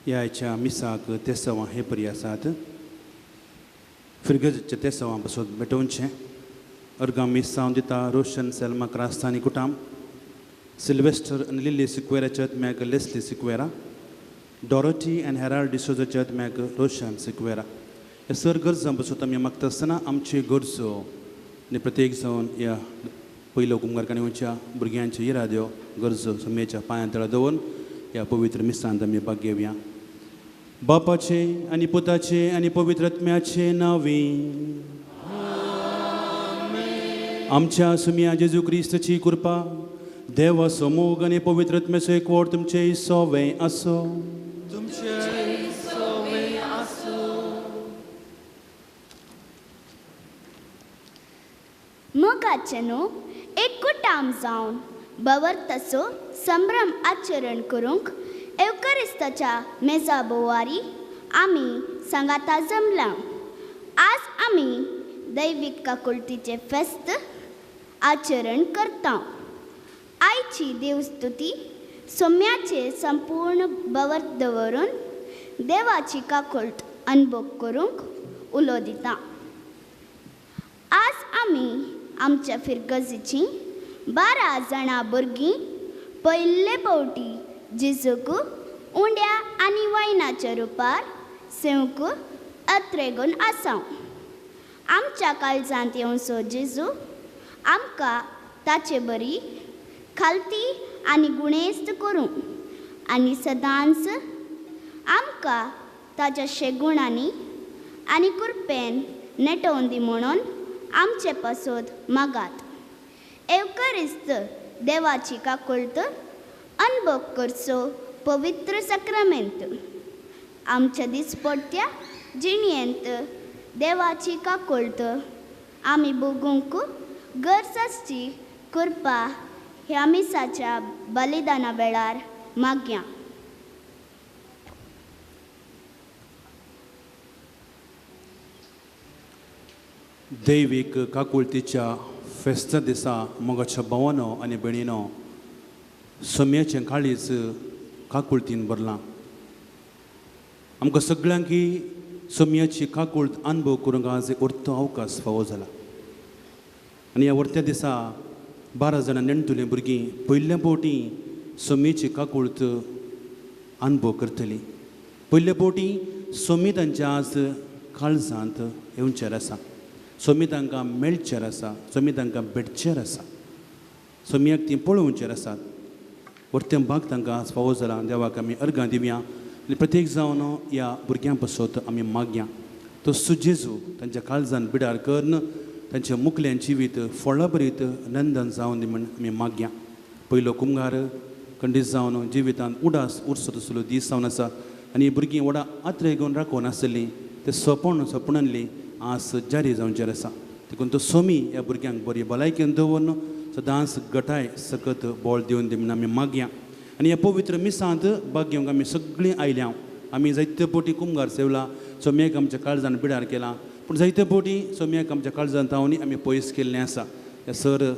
ह्या मिसाक तेसवां हे परी आसात फिरगजचे तेसवां बसोत भेटोवचें अर्गां मिसांव दिता रोशन सेल्मा क्रास्तानी कुटाम सिल्वेस्टर आनी लिली सिक्वेराच्या मेग लेस्ली सिक्वेरा डॉरोटी आनी हेराल्ड डिसोजाच्या मेग रोशन सिक्वेरा हे सर गरजां बसोत आमी मागता आसतना आमची गरजो आनी प्रत्येक जावन ह्या पयलो कुंभारकाणीच्या भुरग्यांचे इराद्यो गरजो समेच्या पांयां तळा दवरून ह्या पवित्र मिसांत आमी भाग घेवया. बापाचे आनी पुताचे आनी पवित्र आत्म्याचे नांवी आमच्या सुम्या जेजू क्रिस्ताची कृपा देवाचो मोग आनी पवित्र आत्म्याचो एकवट तुमचे सोवे आसो. मोगाचे न्हू एक कुटाम जावन बवरताचो संभ्रम आचरण करूंक एवकारिस्ताच्या मेजा बोवारी आमी सांगाता जमला. आज आमी दैवीक काकुळतीचे फेस्त आचरण करता. आयची देवस्तुती सोम्याचे संपूर्ण बवर्त दवरून देवाची काकुळट अनुभव करूंक उलो दिता. आज आमी आमच्या फिरगजीची 12 जाणां भुरगीं पयले फावटी जेजूक उंड्या आनी वायनाच्या रुपार सेवक अत्रेगून आसां. आमच्या काळजांत येवचो जेजू आमकां ताचे बरी खालती आनी गुणेस्त करूं आनी सदांच आमकां ताच्या शेगुणांनी आनी कृपेन नेटोवन दी म्हणून आमचे पासोद मागात. एवकारिस्त देवाची काकुळट अनुभव करचो पवित्र सक्रामेंत. आमच्या दिसपट्ट्या जिणयेंत देवाची काकुळट आमी भोगूंक गरज आसची कृपा ह्या मिसाच्या बलिदाना वेळार मागया. दैवीक काकुळतीच्या फेस्ता दिसा मोगाच्या भावानो आनी भयणीनो सोम्याचें काळीज काकुळतीन भरलां. आमकां सगळ्यांक ही सोम्याची काकुळट अनुभव करूंक आज एक उरतो अवकाश फावो जाला. आनी ह्या उरत्या दिसा 12 जाणां नेणतुलीं भुरगीं पयल्या फावटी सोम्याची काकुळट अनुभव करतलीं. पयल्या फावटी सोमी तांच्या आज काळजांत येवचेर आसा. सोमी तांकां मेळचेर आसा. सोमी तांकां भेटचेर आसा. सोम्याक ती पळोवचेर आसात. वर्तें भाग तांकां आज फावो जाला. देवाक आमी अर्गां दिवया आनी प्रत्येक जावन ह्या भुरग्यां पासत आमी मागया तो सुजेजू तांच्या काळजान बिडार करन तांच्या मुखल्यान जिवीत फळाभरीत नंदन जावन दी म्हण आमी मागया. पयलो कुंभार खंडीत जावन जिवितांत उडास उर्सो तसलो दीस जावन आसा आनी हीं भुरगीं व्हडा आत्रे घेवन राखून आसलीं तें सपनांतली आस जारी जावचेर आसा. देखून तो सोमी ह्या भुरग्यांक बरी भलायकेन दवरून सदांच गटाय सकत बोळ दिवन दी म्हण आमी मागया. आनी ह्या पवित्र मिसांत भाग घेवंक आमी सगळीं आयल्या. आमी जायते फावटी कुंभार सेवला. सोम्याक आमच्या काळजान बिडार केला पूण जायते फावटी सोम्याक आमच्या काळजान तावनी आमी पयस केल्लें आसा. ह्या सर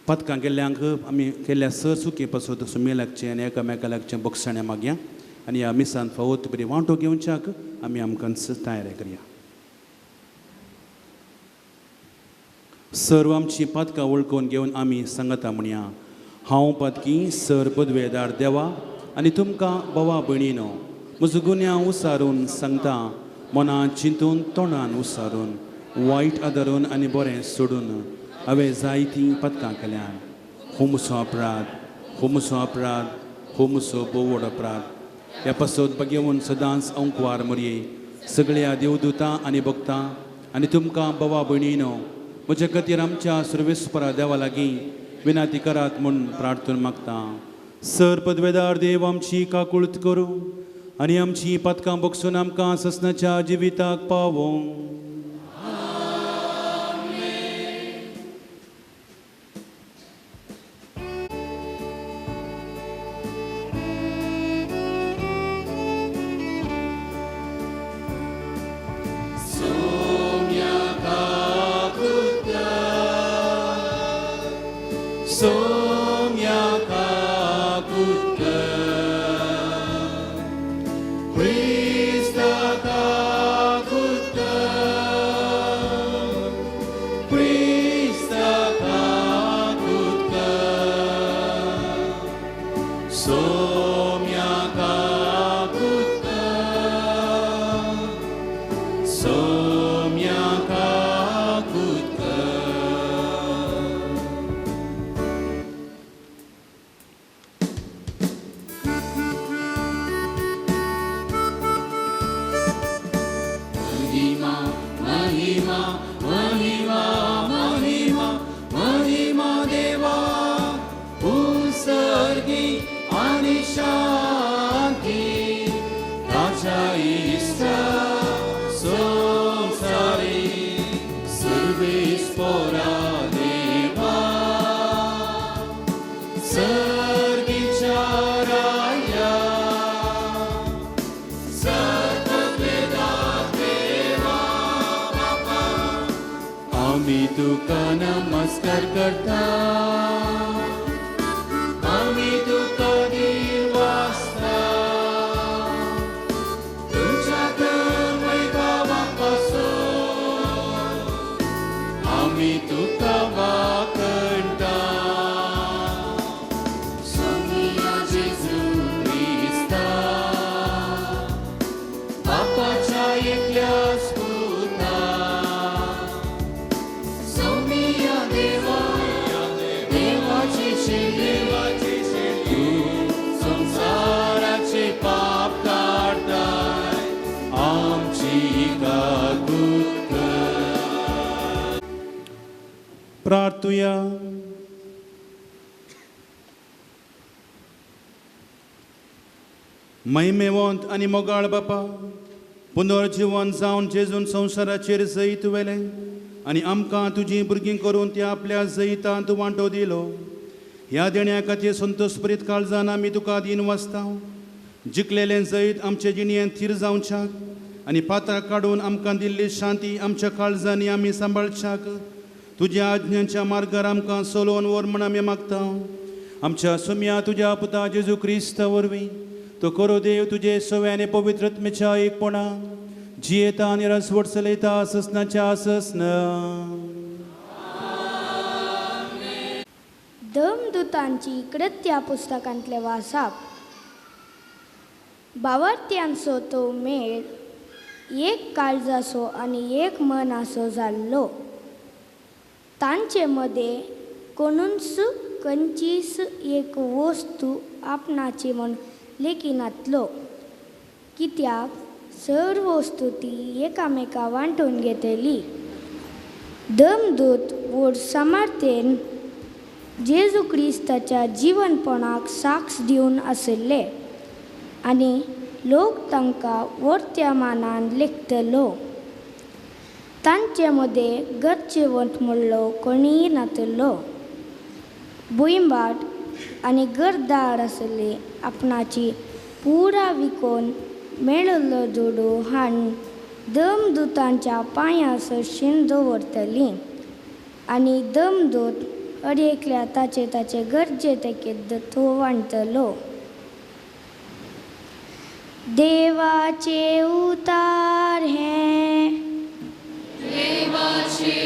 पथकां केल्ल्यांक आमी केल्ल्या सर सुखी पासत सोम्या लागचें आनी एकामेका लागचें बक्षाणें मागया. आनी ह्या मिसांत फावत बरी वांटो घेवच्याक आमी आमकांच तयारी करया. सर्व आमची पातकां वळखून घेवन आमी सांगता म्हणया. हांव पातकी सर पदवेदार देवा आनी तुमकां भावा भयणीनो म्हजो गुन्यांव उसारून सांगता. मनांत चिंतून तोंडान उसारून वायट आदारून आनी बरें सोडून हांवें जायतीं पातकां केल्यान. हो म्हजो अपराध. हो म्हजो अपराध. हो म्हजो बोवड अपराध. ह्या पासत भाग्यवन सदांच अंकवार मरये सगळ्या देवदूतां आनी भक्तां आनी तुमकां भावा भयणीनो म्हजे खातीर आमच्या सर्वेस्परा देवा लागीं विनाती करात म्हूण प्रार्थना मागता. सर पदवेदार देव आमची काकुळट करूं आनी आमची पातकां बक्षून आमकां ससनाच्या जिविताक पावों. आणि शांती ताच्या इष्टा संसारी सर्वेस पोरा देवा सर्गीच्या राया सर्ववेदात देवा बापा आम्ही तुका नमस्कार करता आम्ही तुका दिन वाचता तुझ्या वैभवापासून आम्ही तुका वाकणता सोनिया जेजू क्रिस्ता बापाच्या एकल्या स्पुता सोनिया देवा देवाची शेली तू संसाराचे पाप काढताय आमची काकूत कर प्रार्थूया महिमेवंत आणि मोगाळ बापा पुनर्जीवन जावन जेजून संसाराचेर जैत वेले आणि आमकां तुजी भुरगीं करून त्या आपल्या जैतांत वांटो दिलो ह्या देण्या खातीर संतोषप्रीत काळजान आमी तुका दिन वाचता जिखलेलें जैत आमचे जिणयेंत थीर जावच्याक आनी पात्रां काडून आमकां दिल्ली शांती आमच्या काळजांनी आमी सांबाळच्याक तुज्या आज्ञांच्या मार्गार आमकां चलोवन व्हर म्हण आमी मागता आमच्या सुम्या तुज्या पुता जेजू क्रिस्त वरवीं तो करो देव तुजे सव्याने पवित्रत्मेच्या एकपणा जियेता आनी रसवट चलयता ससनाच्या ससन धर्मदूतांची कृत्या पुस्तकांतले वाचप भावार्थ्यांचो तो मेळ एक काळजाचो आनी एक मनाचो जाल्लो तांचे मदें कोणूच खंयचीच एक वस्तू आपणाची म्हण लेखिनातलो कित्याक सर्व वस्तू ती एकामेका वांटून घेतली धर्मदूत व्हड सामर्थ्येन जेजू क्रिस्ताच्या जीवनपणाक साक्ष दिवन आशिल्ले आनी लोक तांकां वर्त्या मानान लेखतलो तांचे मदें गरजेवंत म्हणलो कोणीय नातलो भुंयबाट आनी गरदार आसले आपणाची पुरा विकोन मेळिल्लो जोडू हाडून धर्मदूतांच्या पांयां सरशीन दवरतली आनी धर्मदूत अडेकल्या ताचे ताचे गरजे तेके तो वांटतलो देवाचे उतार हे देवाचे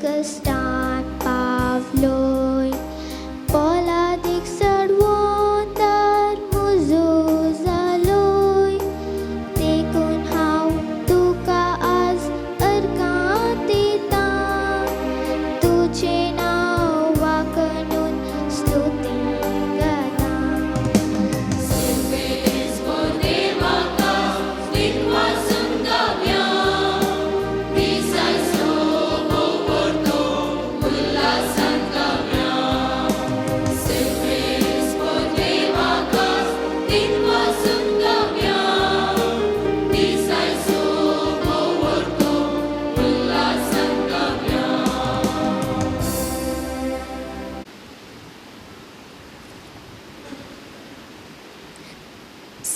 कष्टांत पावलोय पोलाद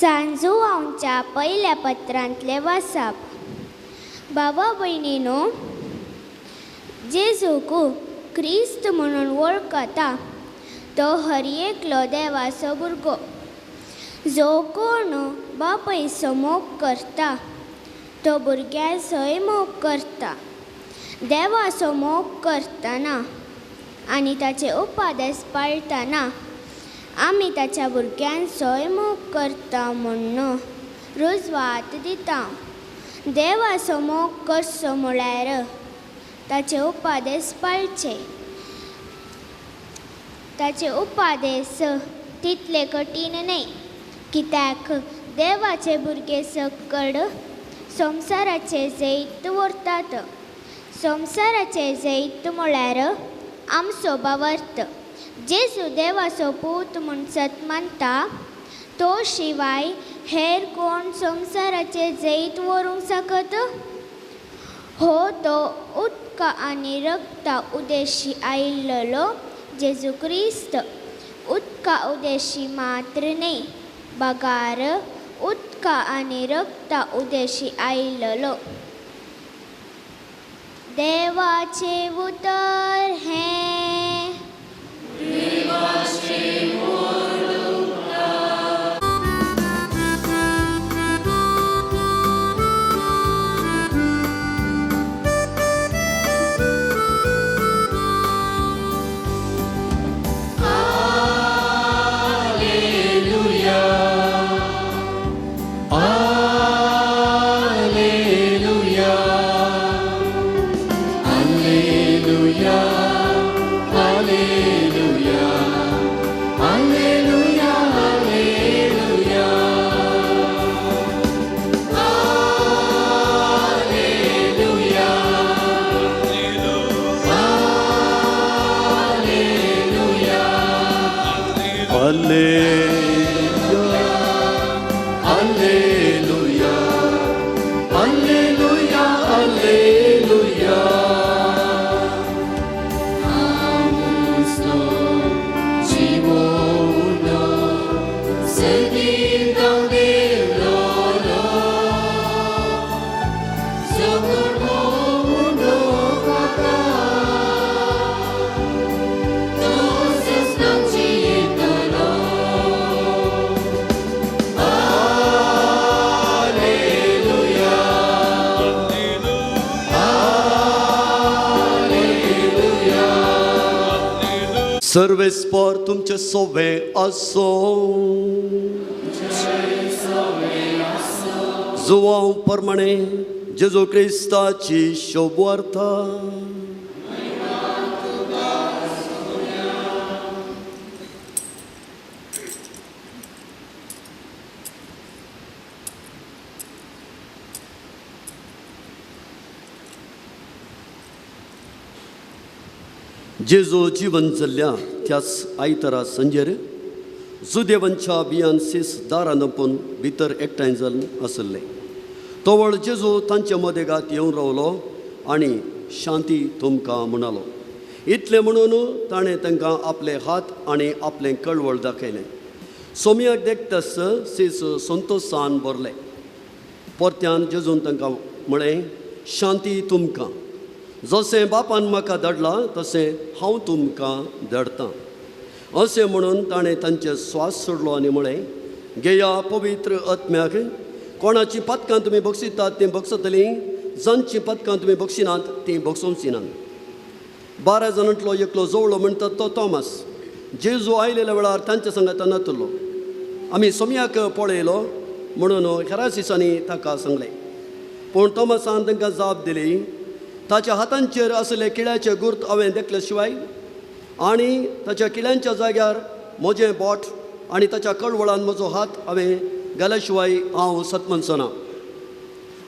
सांजू आमच्या पहिल्या पत्रांतले वाचप. बाबा भयणीनो, जेजूक क्रिस्त म्हणून वळखता तो हर एकलो देवाचो भुरगो. जो कोण बापायचो मोग करता तो भुरग्याचोय मोग करता. देवाचो मोग करतना आनी ताचे उपादेश पाळतना आमी ताच्या भुरग्यांचोय मोग करता म्हणून रुजवात दिता. देवाचो मोग करचो म्हळ्यार ताचे उपादेश पाळचे. ताचे उपादेश तितले कठीण न्हय, कित्याक देवाचे भुरगे सकड संवसाराचे जैत व्हरतात. संवसाराचे जैत म्हळ्यार आमचो भावार्थ. जेजू देवाचो पूत म्हूण सत मानता तो शिवाय हेर कोण संवसाराचे जैत व्हरूंक शकत? हो तो उदका आनी रक्ता उदेशी आयिल्लो जेजू क्रिस्त. उदका उदेशी मात्र न्हय, बगार उदका आनी रक्ता उदेशी आयिल्लो. देवाचे उतर हें. सर्वेस्पर तुमचे सोवे असो. जुवांव प्रमाणे जेजू क्रिस्ताची शोभवार्थ. जेजू जीवन जल्ल्या त्याच आयतारा संजेर जुदेवांच्या बियान सीस दारां दंपून भितर एकठांय जावन आसले. तोवळ जेजू तांचे मदेगात येवन रावलो आनी शांती तुमकां म्हणालो. इतलें म्हणून ताणें तांकां आपले हात आनी आपलें कळवळ दाखयलें. सोमयाक देखतस सीस संतोशान भरलें. परत्यान जेजून तांकां म्हळें, शांती तुमकां. जशें बापान म्हाका धाडलां तशें हांव तुमकां धाडटां. अशें म्हणून ताणें तांचे स्वास सोडलो आनी म्हळें, घेया पवित्र आत्म्याक. कोणाची पदकां तुमी बक्षितात तीं बक्षतलीं, जांची पदकां तुमी बक्षिनात तीं बक्षोवची नात. 12 जाणांतलो एकलो जवळो म्हणटा तो तोमास. जेजू आयलेल्या वेळार तांचे सांगात नातलो. आमी सोमयाक पळयलो म्हणून हेराच दिसांनी ताका सांगलें. पूण तोमासान तांकां जाप दिली, ताच्या हातांचेर आसले किळ्याचे गुर्त हांवें देखले शिवाय आनी ताच्या किळ्यांच्या जाग्यार म्हजें बोट आनी ताच्या कळवळान म्हजो हात हांवें घाल्या शिवाय हांव सतमनसना.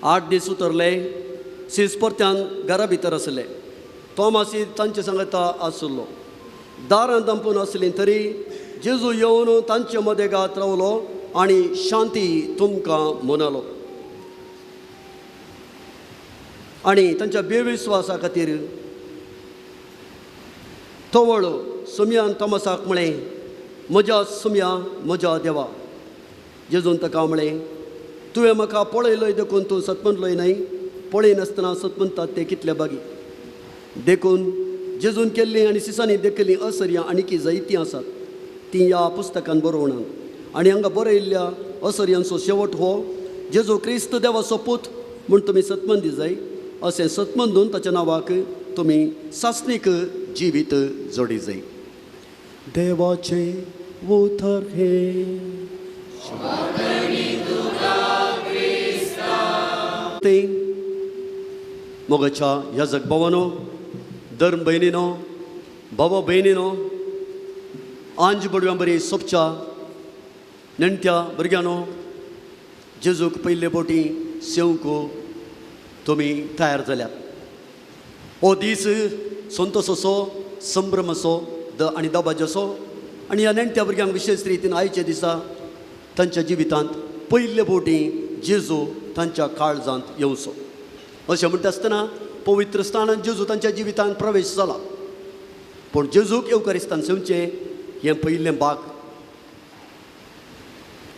8 दीस उतरले. सीस परत्यान घरा भितर आसले. तोमासी तांचे सांगता आसलो. दारां दंपून आसलीं तरी जेजू येवन तांचे मदेगात रावलो आनी शांती तुमकां म्हणालो. आनी तांच्या बेविस्वासा खातीर तोवळ सोमयान तोमासाक म्हळें, म्हज्या सोमया, म्हज्या देवा, जेजून ताका म्हळें, तुवें म्हाका पळयलोय देखून तूं सतमनलोय न्हय, पळयनासतना सतमनतात ते कितले बागी. देखून जेजून केल्लीं आनी सिसांनी देखलीं असर्यां आनीकी जायतीं आसात, तीं ह्या पुस्तकान बरोवनात. आनी हांगा बरयल्ल्या असर्यांचो शेवट हो, जेजू क्रिस्त देवाचो पूत म्हूण तुमी सतमन जाय, अशें सतमन ताच्या नांवाक तुमी सासणीक जिवीत जोडी जाय. देवाचे उतर हे मोगाच्या याजक भावानो, धर्म भयणीनो, भावा भयणीनो, आंज बडव्या बरी सोपच्या नेणट्या भुरग्यानो, जेजूक पयले बोटी सेवंक तुमी तयार जाल्यात. हो दीस संतोश असो, संभ्रम असो, आनी दबाज असो. आनी ह्या नेणट्या भुरग्यांक विशेश रितीन आयच्या दिसा तांच्या जिवितांत पयले बोटी जेजू तांच्या काळजांत येवचो. अशें म्हणटा आसतना पवित्र स्थानांत जेजू तांच्या जिवितांत प्रवेश जाला. पूण जेजूक येवकारिस्तान सेवचें हें पयलें भाग.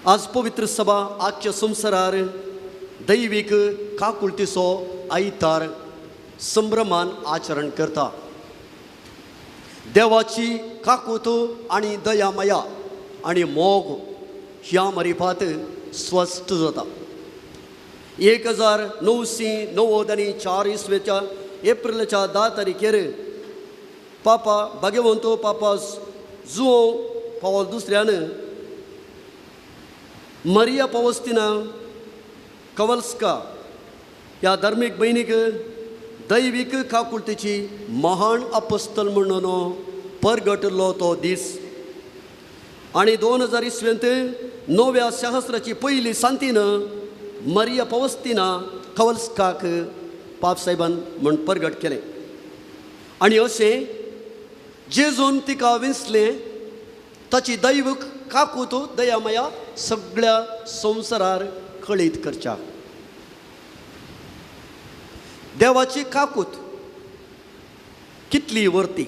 आज पवित्र सभा आजच्या संवसारार दैवीक काकुळटीचो आयतार संभ्रमान आचरण करता. देवाची काकूत आनी दया माया आनी मोग ह्या मरिफात स्वस्थ जाता. 1994 इसवेच्या एप्रिलच्या 10 तारखेर पापा भाग्यवंतो पापा जुओ पावल दुसऱ्यान मरिया पवस्तिना कवल्स्का ह्या धार्मीक भयणीक दैवीक काकुळतेची महान अपोस्तल म्हणून परगटलो तो दीस. आनी 2000 इसवेंत 9व्या सहस्राची पयली सांतीन मरिया पवस्तिना कवल्स्काक पापसाहेबान म्हण परगट केलें. आनी अशें जेजून तिका विंसलें ताची दैवीक काकूत दयामया सगळ्या संवसारार कळीत करच्या. देवाची काकूत कितली वर्ती.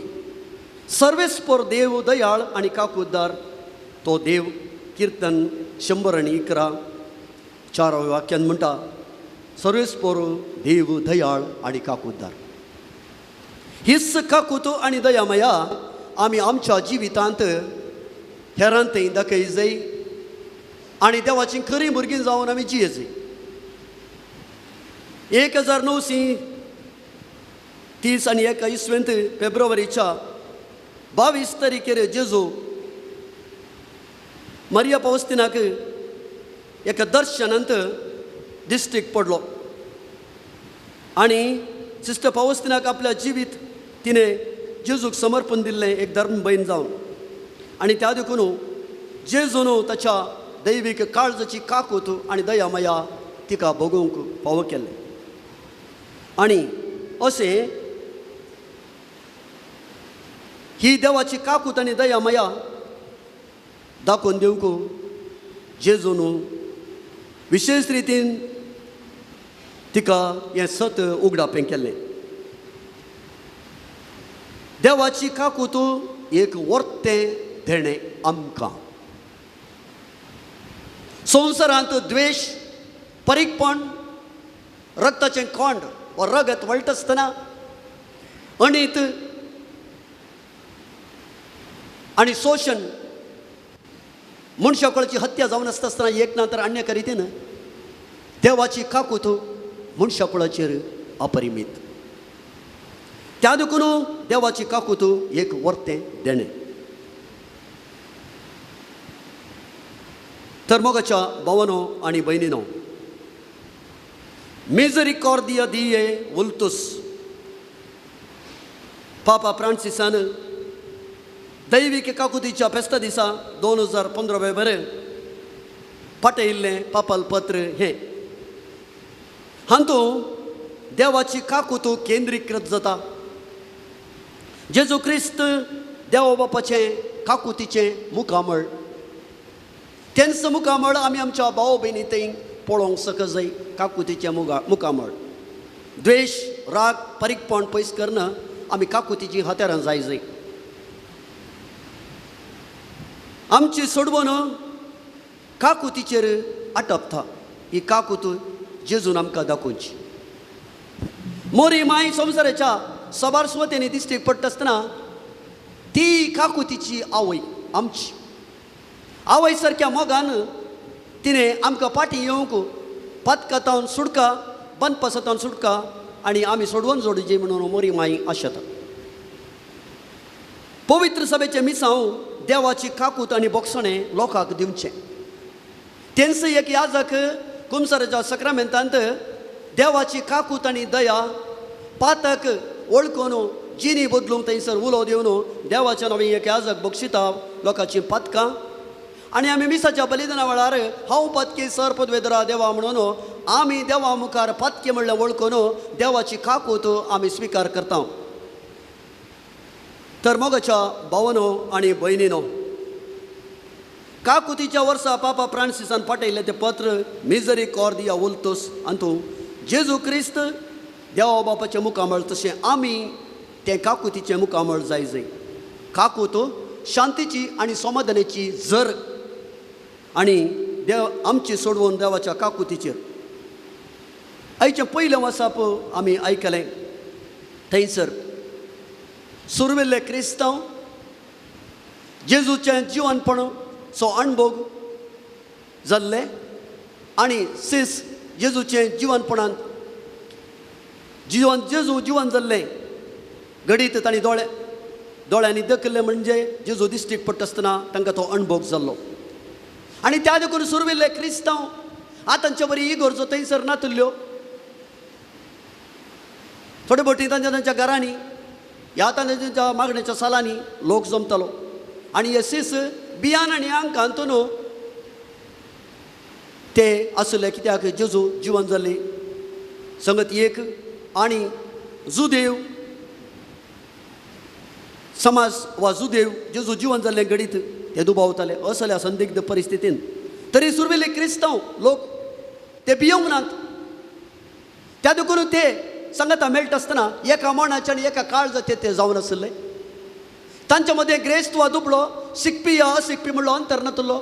सर्वेस्पर देव दयाळ आनी काकूतदार तो देव. कीर्तन 111 4व्या वाक्यान म्हणटा, सर्वेस्पर देव दयाळ आनी काकूतदार. हीच काकूत आनी दयामया आमी आमच्या जिवितांत हेरांतय दाखय जाय आनी देवाची खरीं भुरगीं जावन आमी जिये जाय. 1930 आनी 1 इसवेंत फेब्रुवारीच्या 22 तारखेर जेजू मरिया पवस्तिनाक एका दर्शनांत दिश्टीक पडलो. आनी सिस्टर पवस्तिनाक आपल्या जिवीत तिणें जेजूक समर्पण दिल्लें एक धर्म भयण जावन. आनी त्या देखून जेजून ताच्या दैवीक काळजाची काकूत आनी दयामया तिका भोगूंक फावो केलें. आनी अशें ही देवाची काकूत आनी दयामया दाखोवन दिवंक जेजून विशेश रितीन तिका हें सत उगडापें केल्लें. देवाची काकूत एक वर्तें देणें आमकां. संवसारांत द्वेश, परीकपण, रगताचें कोंड वा रगत वळटा आसतना अणीत आनी शोशण, मनशाकळची हत्या जावन आसतना एक ना तर अन्य रितीन देवाची काकूत मनशाकुळाचेर अपरिमीत. त्या देखून देवाची काकूत एक वर्तें देणें. तर मोगाच्या भावानो आनी भयणीनो, मिजरिकॉर्दिया दिए वुल्तुस पापा फ्रांसिसान दैवीक काकुतीच्या फेस्ता दिसा 2015 बरें पाठयिल्लें पापाल पत्र हें. हातूंत देवाची काकूत केंद्रीकृत जाता. जेजू क्रिस्त देवा बापाचें काकुतीचें मुखामळ. तेंच मुखामळ आमी आमच्या भाव भयणी थंय पळोवंक शकत जाय. काकुतीचें मुखामळ. द्वेश, राग, परीकपण पयस करना आमी काकुतीची हत्यारां जाय. आमची सोडवण काकुतीचेर आटपता. ही काकूत जेजून आमकां दाखोवची. मोरी माय संवसाराच्या सबार सुवातेनी दिश्टी पडटा आसतना ती काकुतीची आवय आमची. आवय सारक्या मोगान तिणें आमकां फाटीं येवंक पातकातावन सुटका बनपासतावन सुटका आनी आमी सोडवून जोडची म्हणून मोरी माय आशेता. पवित्र सभेचें मिसांव देवाची काकूत आनी बोगसणें लोकांक दिवचें. तेंच एक याजक कुमसाराच्या सक्रामेंतांत देवाची काकूत आनी दया पातक वळखून जिनी बदलूंक थंयसर उलो दिवन देवाच्या नवी एक याजक बक्षिता लोकांची पातकां. आनी आमी मिसाच्या बलिदाना वेळार हांव पातकी सर पदवेदरा देवा म्हणून आमी देवा मुखार पातकी म्हणल्यार वळखून देवाची काकूत आमी स्विकार करता. तर मोगाच्या भावनो आनी भयणीनो, काकुतीच्या वर्सा पापा फ्रांसिसान पाठयलें तें पत्र मिजरिकॉर्दिया उल्तोस हातूंत जेजू क्रिस्त देवा बापाचें मुखामळ तशें आमी तें काकुतीचें मुखामळ जाय. काकूत शांतीची आनी समाधानाची जर आनी देव आमची सोडवून देवाच्या काकुतीचेर. आयचें पयलें वसाप आमी आयकलें. थंयसर सुरविल्ले क्रिस्तांव जेजूचें जिवनपण सो अणभोग जाल्ले आनी सीस जेजूचें जिवनपणांत जेजू जिवन जाल्लें घडीत तांणी दोळ्यांनी दखल्लें म्हणजे जेजू दिश्टीक पडटा आसतना तांकां तो अणभोग जाल्लो. आनी त्या देखून सुरविल्ले क्रिस्तांव आतांच्या बरी इगोर्जो थंयसर नातल्ल्यो. थोडे बोटी तांच्या घरांनी ह्या तांच्या मागणेच्या सालांनी लोक जमतालो आनी हे सीस बियान आनी आंकांतून ते आसले कित्याक जेजू जिवन जाल्ली संगत एक आनी जुदेव समाज वा जुदेव जेजू जिवन जाल्लें घडीत ते दुबावताले असल्या संदिग्ध परिस्थितीन. तरी सुरविल्ले क्रिस्तांव लोक ते भियोंक नात. त्या देखून ते संगता मेळटा आसतना एका मनाचे आनी एका काळजाचे ते जावन आसले. तांच्या मदें ग्रेस्त वा दुबळो शिकपी या अशिकपी म्हणलो अंतर नातलो.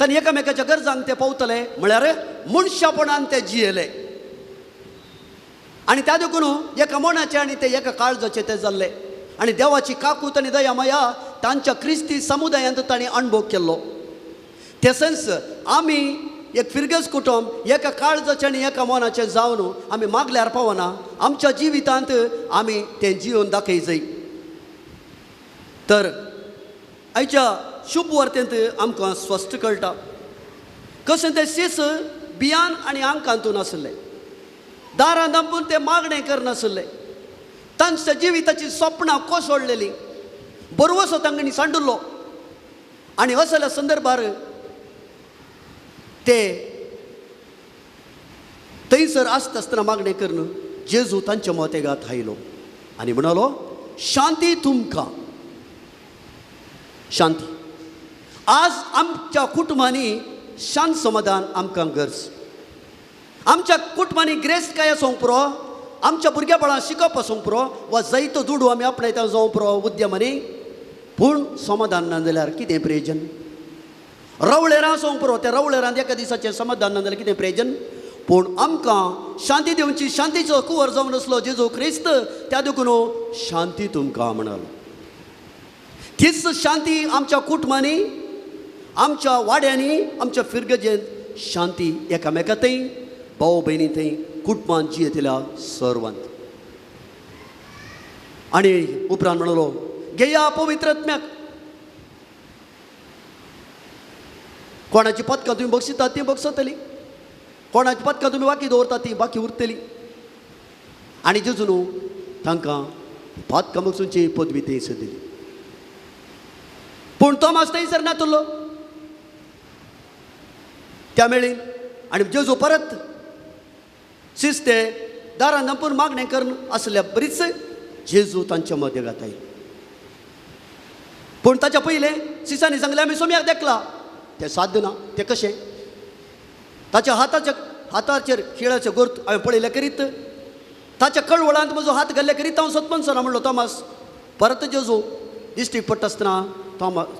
तांणी एकामेकाच्या गरजांक ते पावतले म्हळ्यार मनशापणान ते जियेले. आनी त्या देखून एका मनाचे आनी ते एका काळजाचे ते जाल्ले. आनी देवाची काकूत आनी दया माया तांच्या क्रिस्ती समुदायांत तांणी अणभव केल्लो. ते सेन्स आमी एक फिरगस कुटुंब एका काळजाचे आनी एका मनाचे जावन आमी मागल्यार पावना. आमच्या जिवितांत आमी तें जिवन दाखय जाय. तर आयच्या शुभ वार्तेंत आमकां स्पश्ट कळटा कशें ते सीस बियान आनी आंकांतून आसले. दारां दांपून ते मागणें करनासले. तांच्या जिविताची स्वप्नां कोसळलेलीं. बरवसो तांणी सांडुल्लो आनी असल्या संदर्भार ते थंयसर आसता आसतना मागणें करून जेजू तांच्या मोतेगांत आयलो आनी म्हणलो शांती तुमकां. शांती आज आमच्या कुटुंबांनी शांत समाधान आमकां गरज. आमच्या कुटुंबांनी ग्रेस्त काय आसूंक पुरो, आमच्या भुरग्या बाळांक शिकप आसूंक पुरो वा जायतो दुडू आमी आपणायता जावं पुरो उद्यमांनी. पूण समाधान ना जाल्यार कितें प्रयोजन. रवळेरां आसूंक पुरो त्या रवळेरांत एका दिसाचें समाधान ना जाल्यार कितें प्रयोजन. पूण आमकां शांती दिवची शांतीचो कुंवर जावन आसलो जेजू क्रिस्त. त्या देखून शांती तुमकां म्हणलो. तीच शांती आमच्या कुटुंबांनी आमच्या वाड्यांनी आमच्या फिरगजेंत शांती एकामेका थंय भाऊ भयणी थंय कुटुंबांत जियेतल्या सर्वांत. आनी उपरांत म्हणलो घेया पवित्र आत्म्याक. कोणाची पदकां तुमी बक्षितात ती बक्षतली. कोणाची पदकां तुमी बाकी दवरतात ती बाकी उरतली. आनी जेजून तांकां पदकां बक्षूंची पदवी थंयसर दिली. पूण तोमास थंयसर नातलो. त्या मेळीन आनी जेजू परत शिस्ते दारां दांपून मागणें करून आसल्या बरीच जेजू तांच्या मदें घाताय. पूण ताच्या पयलें सिसांनी सांगलें आमी सोम्याक देखला. तें साध्य ना. तें कशें. ताच्या हाताचेर खिळाचें गोर्त हांवें पळयलें करीत. ताच्या कळवळांत म्हजो हात घाल्ले करीत हांव सतपंसना म्हणलो तोमास. परत जेजू दिश्टीक पडटा आसतना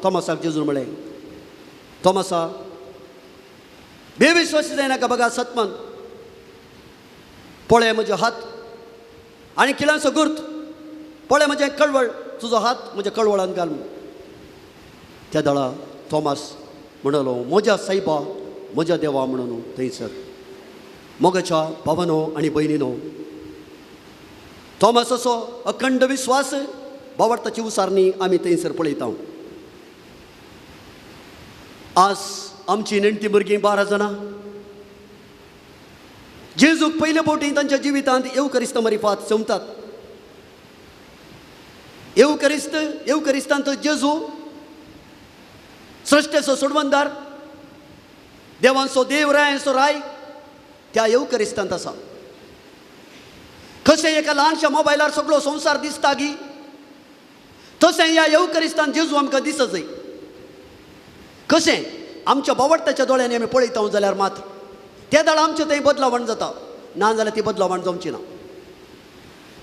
तोमासाक जेजून म्हळें तोमासा बेविश्वासी जायनाका बघा सत्मान. पळय म्हजे हात आनी किलांचो गुर्त. पळय म्हजें कळवळ, तुजो हात म्हज्या कळवळान घाल. त्या दळा थॉमास म्हणलो, म्हज्या सायबा, म्हज्या देवा म्हणून थंयसर. मोगाच्या भावानो आनी भयणीनो, थॉमास असो अखंड विश्वास भावार्थाची उसारणी आमी थंयसर पळयता. आज आमची नेणटी भुरगीं 12 जाणां जेजूक पयले फावटी तांच्या जिवितांत येवकरिस्त मारिफात जमतात. येवकरिस्तांत जेजू सृश्टेचो सोडवणदार, देवांचो देव रायांचो राय त्या येवकरिस्तांत आसा. कशें एका ल्हानशा मोबायलार सगळो संवसार दिसता गी, तशें ह्या येवकरिस्तांत जेजू आमकां दिसत जाय. कशें आमच्या भावार्थाच्या दोळ्यांनी आमी पळयता जाल्यार मात त्या दाळ आमचें थंय बदलावण जाता, ना जाल्यार ती बदलावण जमची ना.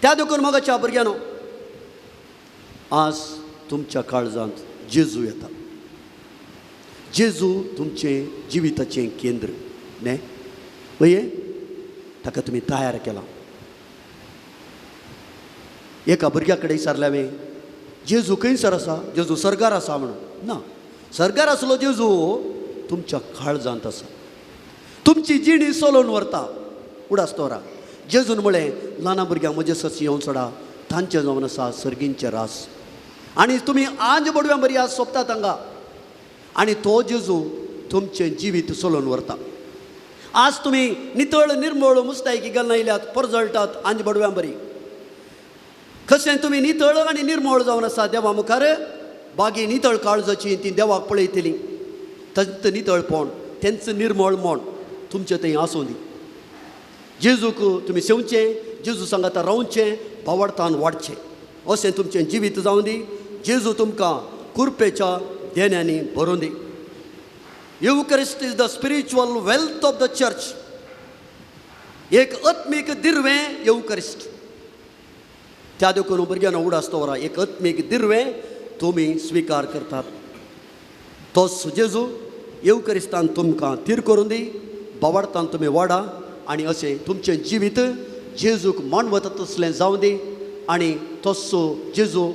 त्या देखून मोगाच्या भुरग्यानो, आज तुमच्या काळजांत जेजू येता. जेजू तुमचें जिविताचें केंद्र न्हय भये. ताका तुमी तयार केला. एका भुरग्या कडेन विचारलें हांवें, जेजू खंयसर आसा? जेजू सर्गार आसा म्हणून. ना, सर्गार आसलो जेजू तुमच्या काळजांत आसा. तुमची जिणी सोलोवन व्हरता उडासतोरा. जेजून म्हळें, ल्हान भुरग्यांक म्हजे ससी येवन सोडा, तांचें जावन आसा सर्गींचे रास. आनी तुमी आंज बडव्या बरी आज सोंपतात हांगा, आनी तो जेजू तुमचें जिवीत सोलोवन व्हरता. आज तुमी नितळ निर्मळ मुस्तायकी घालून आयल्यात, परजळटात आंज बडव्या बरी. कशें तुमी नितळ आनी निर्मळ जावन आसा देवा मुखार. बागी नितळ काळजाची ती देवाक पळयतली. तांचं नितळपण, तेंचं निर्मळ मन तुमचें थंय आसूं दी. जेजूक तुमी सेवचें, जेजू सांगाता रावचें, भावार्थान वाडचें, अशें तुमचें जिवीत जावं दी. जेजू तुमकां कृपेच्या देण्यांनी भरून दी. Eucharist is the spiritual wealth of the church. एक आत्मीक दिर्वें युकरिस्ट. त्या देखून भुरग्यांना उडासतोरा एक आत्मीक दिर्वें तुमी स्विकार करतात. तोच जेजू येवकरिस्तान तुमकां तीर करून दी. भावार्थान तुमी वाडा आनी अशें तुमचें जिवीत जेजूक मानवता तसलें जावं दी. आनी तसो जेजू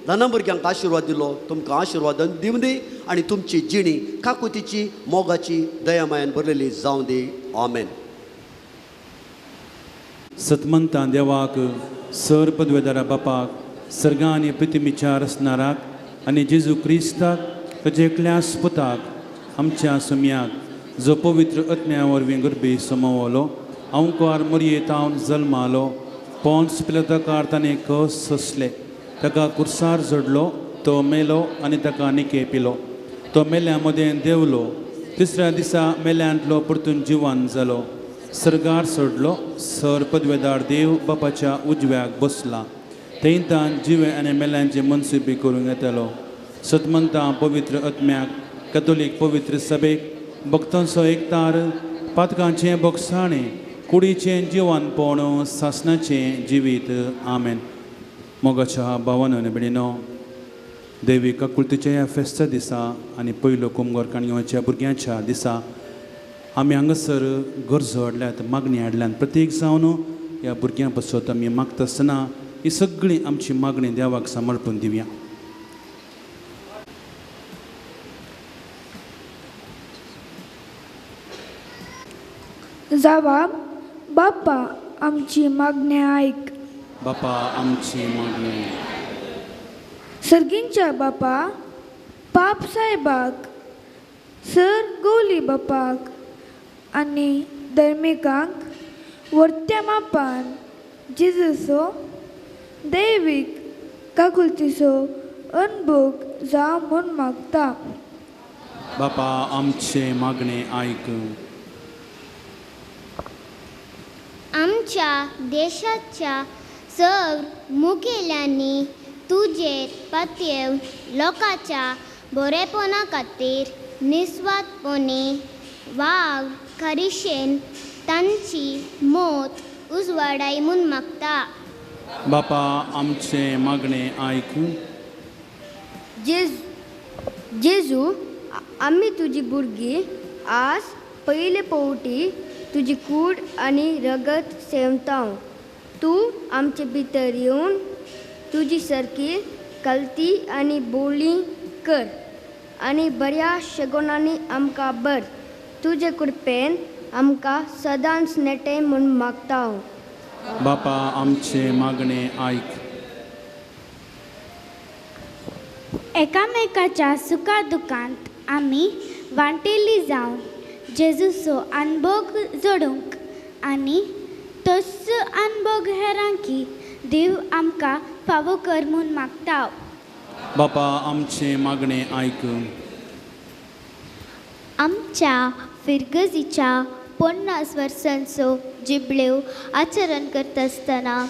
ल्हान भुरग्यांक आशिर्वाद दिलो, तुमकां आशिर्वाद दिवं दी. आनी तुमची जिणी काकुतीची, मोगाची, दयामायान भरलेली जावं दी. आमेन. सतमंता देवाक, सर पदवेदारा बापाक, सर्गा आनी पृथ्वीच्या रचणाराक आनी जेजू क्रिस्ताक, ताचे एकल्याच पुताक, आमच्या सुम्याक, जो पवित्र आत्म्या वरवीं गर्भी समवलो, अंकार मरयेतावन जल्मालो, पोंस पिलाताकार ताणें कस सोंसले, ताका कुर्सार जोडलो, तो मेलो आनी ताका निके पिलो. तो मेल्या मदें देंवलो, तिसऱ्या दिसा मेल्यांतलो परतून जिवान जालो, सर्गार सोडलो, सर पदवेदार देव बापाच्या उजव्याक बसला. थंयतान जिवे आनी मेल्यांचे मनसुबी करूंक येतलो. सतमंता पवित्र आत्म्याक, कॅथोलीक पवित्र सभेक, भक्तांचो एकतार, पातकांचें बोगसाणें, कुडीचें जिवानपण, सासणाचें जिवीत. आमेन. मोगाच्या भावानो आनी भयणीनो, दैवीक आकुलतेच्या ह्या फेस्ता दिसा आनी पयलो कुमगोर काणयोच्या भुरग्यांच्या दिसा आमी हांगासर गरजो हाडल्यात, मागणी हाडल्यात. प्रत्येक जावन ह्या भुरग्यां पासत आमी मागता आसतना ही सगळी आमची मागणी देवाक समर्पण दिवया. जबाब, बाप्पा आमची मागणी ऐक. बापा आमची मागणी. सर्गींच्या बापा, पाप साहेबाक, सर गौली बापाक आनी धर्मिकांक वर्त्या मापान जेजूचो दैवीक काकुलतीचो अनुभव जावं म्हूण मागता. बापा आमचे मागणे ऐक. आमच्या देशाच्या सगळ मुखेल्यांनी तुजेर पातयेव लोकांच्या बरेपणा खातीर निस्वार्थपणी वाग खरीशेन तांची मोत उजवाडाय म्हूण मागता. बापा आमचे मागणे ऐक. जेजू, आमी तुजी भुरगीं आज पयले पावटी तुजी कूड आनी रगत सेवतां तूं आमचे भितर येवन तुजी सारकी कल्ती आनी बोली कर आनी बऱ्या शेगोनांनी आमकां बर तुजे कृपेन आमकां सदांच नेटे म्हूण मागता बापा आमचे मागणे आयक. एकामेकाच्या सुखा दुखांत आमी वांटेली जावन जेजूचो अनुभव जोडूंक आनी तोच अनुभव हेरांकी देव आमकां फावो कर म्हूण मागता. बापा आमचे मागणे आयक. आमच्या फिरगजीच्या 50 वर्सांचो जिबळेव आचरण करता आसतना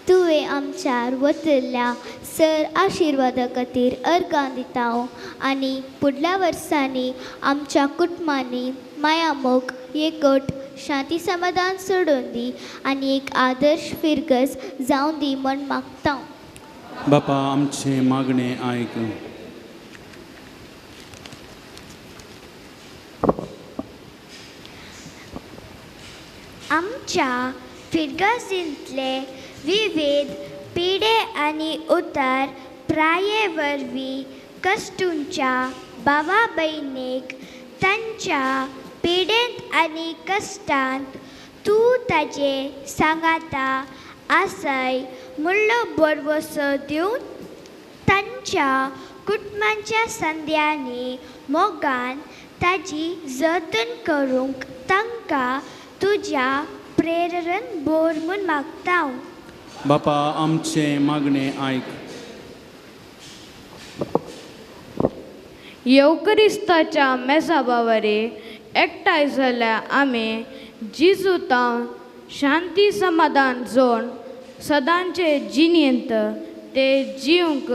तुवें आमच्यार वतल्ल्या सर आशिर्वादा खातीर अर्गां दिता आनी फुडल्या वर्सांनी आमच्या कुटुंबांनी माया मोग एकट शांती समाधान सोडून दी आनी एक आदर्श फिरगज जावन दी म्हण मागता. बापा आमचे मागणे आयक. आमच्या फिरगजींतले विविध पिढे आनी उतार प्राये वरवीं कश्टूंच्या भावा भयणीक तांच्या पिडेंत आनी कश्टांत तूं ताजे सांगाता आसाय म्हणलो बरवसो दिवन तांच्या कुटुंबांच्या संद्यांनी मोगान ताजी जतन करूंक तांकां तुज्या प्रेरण बोर म्हूण मागता. बापा आमचे मागणे आयक. येवकरिस्ताच्या मेसाबावरे एकठांय जाल्या आमी जिजूतां शांती समाधान जोड सदांचे जिणेंत ते जिवंक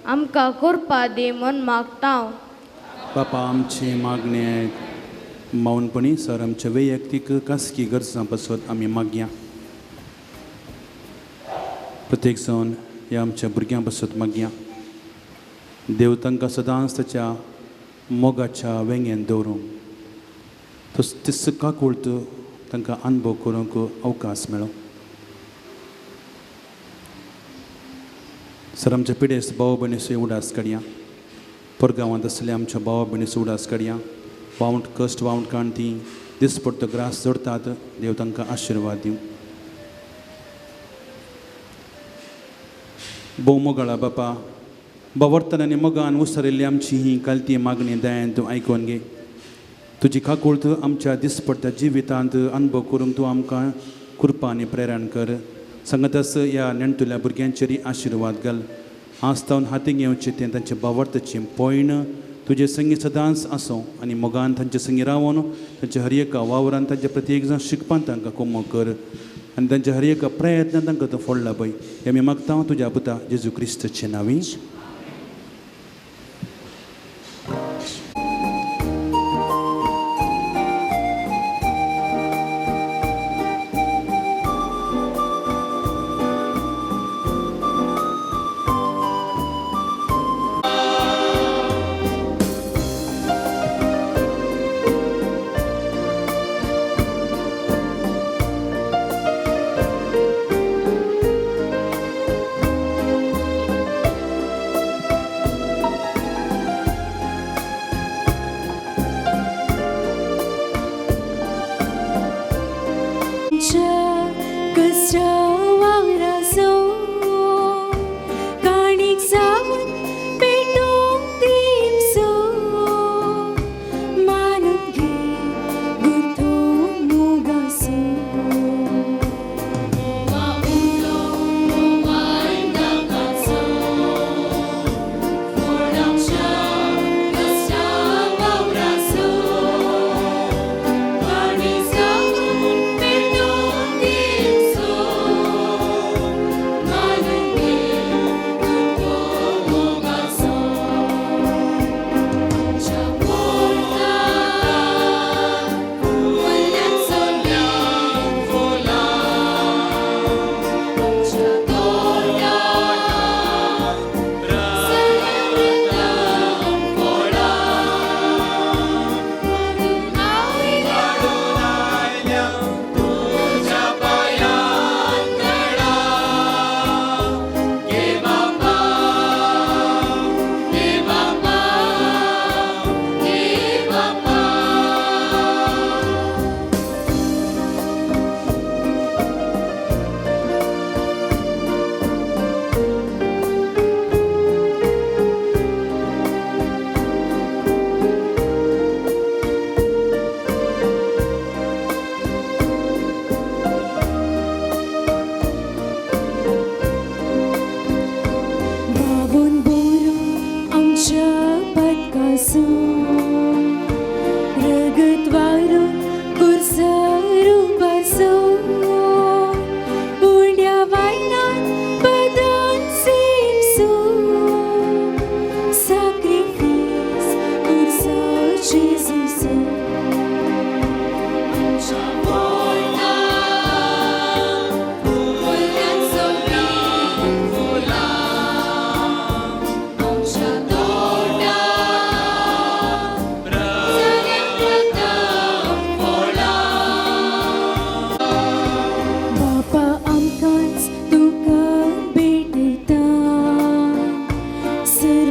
आमकां करपा दी म्हूण मागता. बापा आमचे मागणे आयक. मौनपणी सर आमच्या वैयक्तीक खासगी गरजां पासत आमी मागया. प्रत्येक जावन ह्या आमच्या भुरग्यां पासत मागया. देव तांकां सदांच ताच्या मोगाच्या वेंगेन दवरूंक ते सका कुळत तांकां अनुभव करूंक अवकाश मेळो. सर आमच्या पिडेस्त भाव भयणीचो उडास काडया. परगांवांत आसल्या आमच्या भावा भयणीचो उडास काडया. वावंट कश्ट वावंट काण ती दिसपडतो ग्रास जोडतात देव तांकां आशिर्वाद दिवं. भोव मोगाळा बापा बवर्तन आनी मोगान उसरिल्ली आमची ही कालती मागणी दयान तूं आयकून घे. तुजी काकूळत आमच्या दिसपडत्या जिवितांत अनुभव करूंक तूं आमकां कृपा आनी प्रेरण कर. सांगतास ह्या नेणतुल्या भुरग्यांचेरय आशिर्वाद घाल. आस्तावन हातीक येवचें तें तांचे बावर्तचें पयण तुजे संगी सदांच आसूं आनी मोगान तांचे संगी रावन तांच्या हर एका वावरान तांचे प्रत्येक जाण शिकपान तांकां कोमो कर आनी तांच्या हर एका प्रयत्न तांकां तो फोडला पळय. हें आमी मागता तुज्या पुता जेजू क्रिस्ताचे नांवी.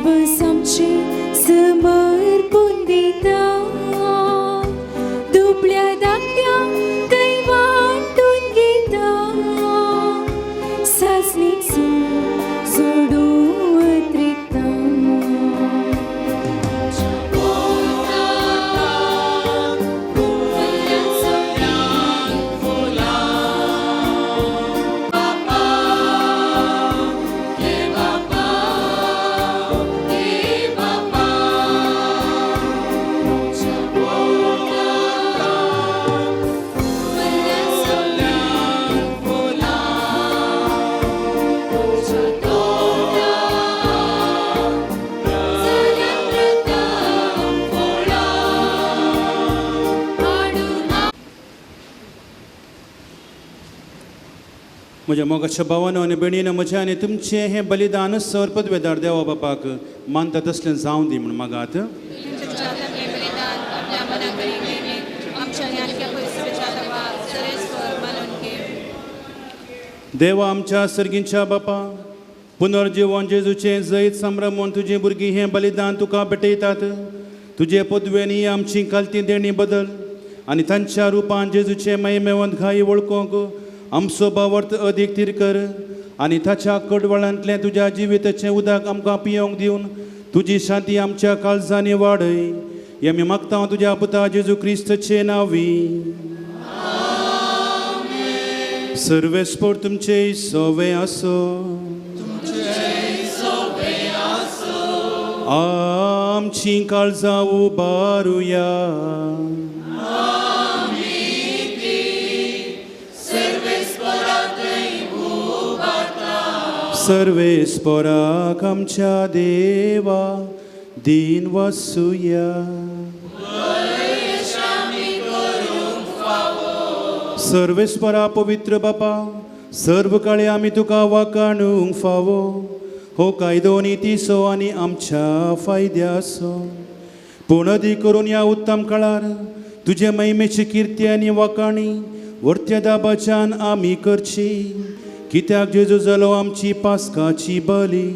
दिवस आमचे समर्पून दिता दुबळ्या धाकट्यांक थंय वांटून घेता सासणीक सोडून वतरिकता म्हज्या मोगाच्या भावानो आनी भयणीनो म्हजें आनी तुमचें हें बलिदान सर्पद वेदार देवा बापाक मानता तसलें जावं दी म्हण मागात देवा आमच्या सर्गींच्या बापा पुनर्जीवन जेजूचें जैत संभ्रमून तुजीं भुरगीं हें बलिदान तुका भेटयतात तुजे पदवेनी आमची कालती देणी बदल आनी तांच्या रुपान जेजूचे महिमेवंत घाई वळखूंक आमचो भावार्थ अदीक तीर कर आनी ताच्या कडवळांतलें तुज्या जिविताचें उदक आमकां पियोंक दिवन तुजी शांती आमच्या काळजांनी वाडय हें आमी मागता तुज्या पुता जेजू क्रिस्तचे नांवी सर्वेस्पोर तुमचे सोवे आसो आमची काळजां उबारुया सर्वेस्पराक आमच्या देवा दिन वसूया सर्वेस्परा पवित्र बापा सर्व काळे आमी तुका वाकाणूंक फावो हो कायदो नितीसो आनी आमच्या फायद्याचो पूण अदीक करून ह्या उत्तम काळार तुजे महिमेची किर्ती आनी वाकाणी वर्त्या दाबाच्यान आमी करची कित्याक जेजू जालो आमची पास्काची बली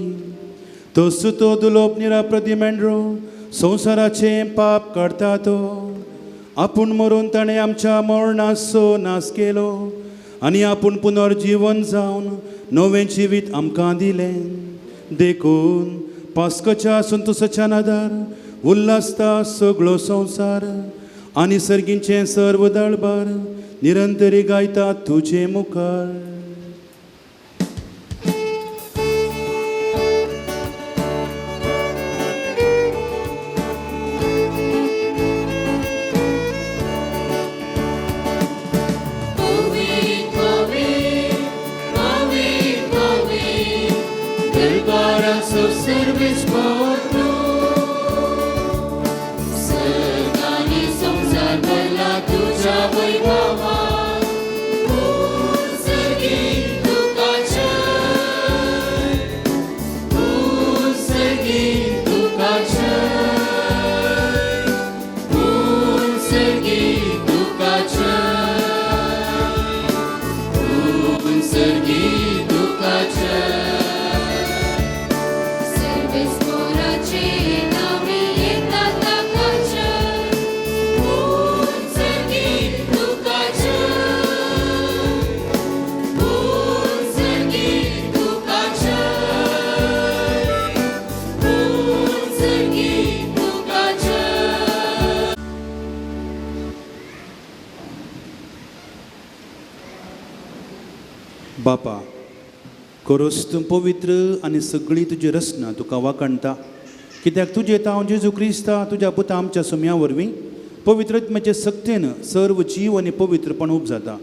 तो सुतो दुलोप निराप्रती मेंढरो संवसाराचे पाप काडटा तो आपूण मरून ताणें आमच्या मरणाचो नाश केलो आनी आपूण पुनर्जीवन जावन नवें जिवीत आमकां दिलें देखून पास्काच्या संतोशाच्या नादार उल्हासता सगळो संवसार आनी सर्गींचे सर्व दळबार निरंतरी गायता तुजे मुखार बापा खरोच तूं पवित्र आनी सगळी तुजी रचना तुका वाकणटा कित्याक तुजे तांव जेजू क्रिस्ता तुज्या पुता आमच्या सुम्या वरवीं पवित्रत्म्याचे सक्तेन सर्व जीव आनी पवित्रपण उपजाता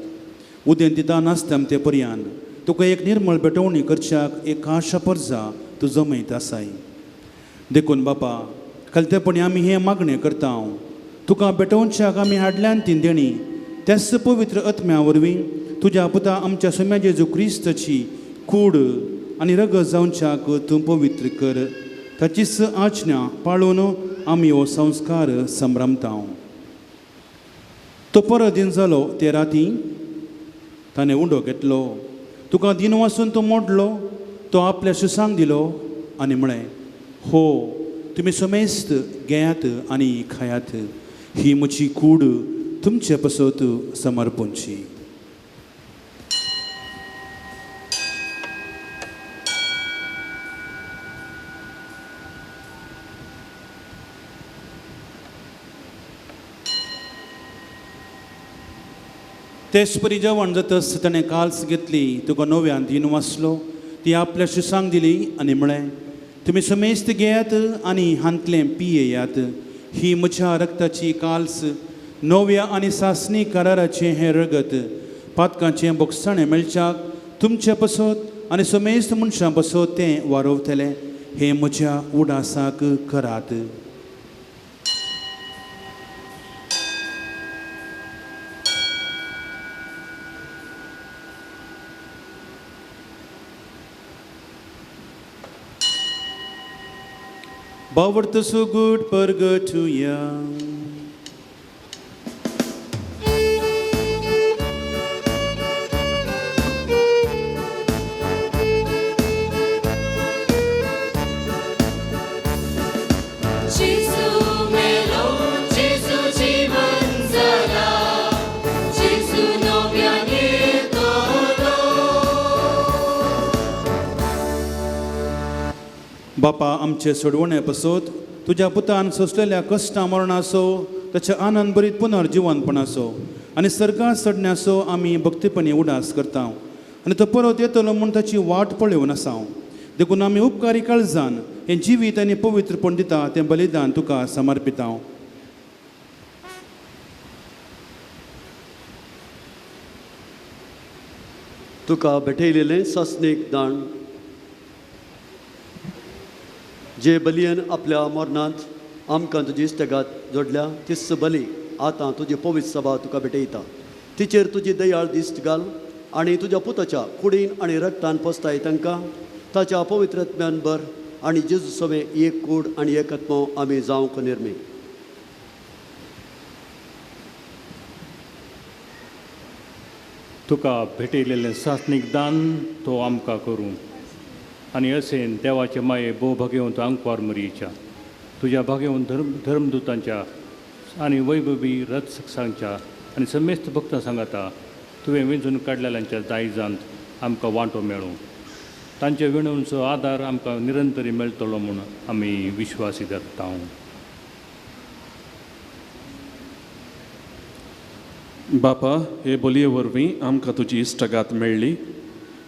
उदें दिता नासता ते पर्यान तुका एक निर्मळ भेटवणी करच्याक एक आशा पर्जा तूं जमयत आसाय देखून बापा कलतेपणी आमी हें मागणें करता तुका भेटोवच्याक आमी हाडल्यान ती देणी त्याच पवित्र आत्म्या वरवीं तुज्या पुता आमच्या सुम्या जेजू क्रिस्ताची कूड आनी रगत जावच्याक तूं पवित्र कर ताचीच आज्ञा पाळून आमी हो संस्कार संभ्रमता तो परत दिन जालो ते राती ताणें उंडो घेतलो तुका दिन वासून तो मोडलो तो आपल्या शिसांक दिलो आनी म्हळें हो तुमी समेस्त घेयात आनी खायात, ही म्हजी कूड तुमचे पसत समर्पणची. तेच परी जेवण जातस ताणें काल्स घेतली, तुका नव्यान दिन वाचलो, ती आपल्या शिसांक दिली आनी म्हळें, तुमी समेस्त घेयात आनी हांतलें पियेयात, ही म्हज्या रक्ताची काल्स नव्या आनी सासणी कराराचें हें रगत पातकांचें बोगसाणें मेळच्याक तुमचे पसत आनी समेस्त मनशां पसत तें वारोवतलें, हें म्हज्या उडासाक करात. Bavarta so good purgatoria. बापा आमचे सोडवणे पसत तुज्या पुतान सोंसलेल्या कश्टां मरणासो, ताचे आनंद बरीत पुनर्जिवनपणाचो आनी सर्गांत चडण्याचो आमी भक्तीपणी उडास करता आनी तो परत येतलो म्हूण ताची वाट पळोवन आसा. देखून आमी उपकारी काळजान हें जिवीत आनी पवित्रपण दिता तें बलिदान तुका समर्पिता. तुका भेटयलेलें सासणीक दान जे बलयेन आपल्या मरणांत आमकां तुजी इश्टगात जोडल्या, तीच बली आतां तुजी पवित्र सभा तुका भेटयता. तिचेर तुजी दयाळ दिश्ट घाल आनी तुज्या पुताच्या कुडीन आनी रक्तान पोसताय तांकां ताच्या पवित्रत्म्यान भर आनी जेजू सवे एक कूड आनी एक आत्मो आमी जावंक निर्मी. तुका भेटयलेलें सासणीक दान तो आमकां करूं आनी अशें देवाचे माये भोव भाग्यवंत आंकवार मरीच्या तुज्या भाग्यवंत धर्मदुतांच्या आनी वैभवी रथ सक्सांच्या आनी समेस्त भक्तां सांगाता तुवें वेंचून काडलेल्यांच्या दायजांत आमकां वांटो मेळूं. तांचे विणवणचो आदार आमकां निरंतरी मेळटलो म्हूण आमी विश्वासी धरता. बापा, हे बोलये वरवीं आमकां तुजी इश्टगात मेळ्ळी,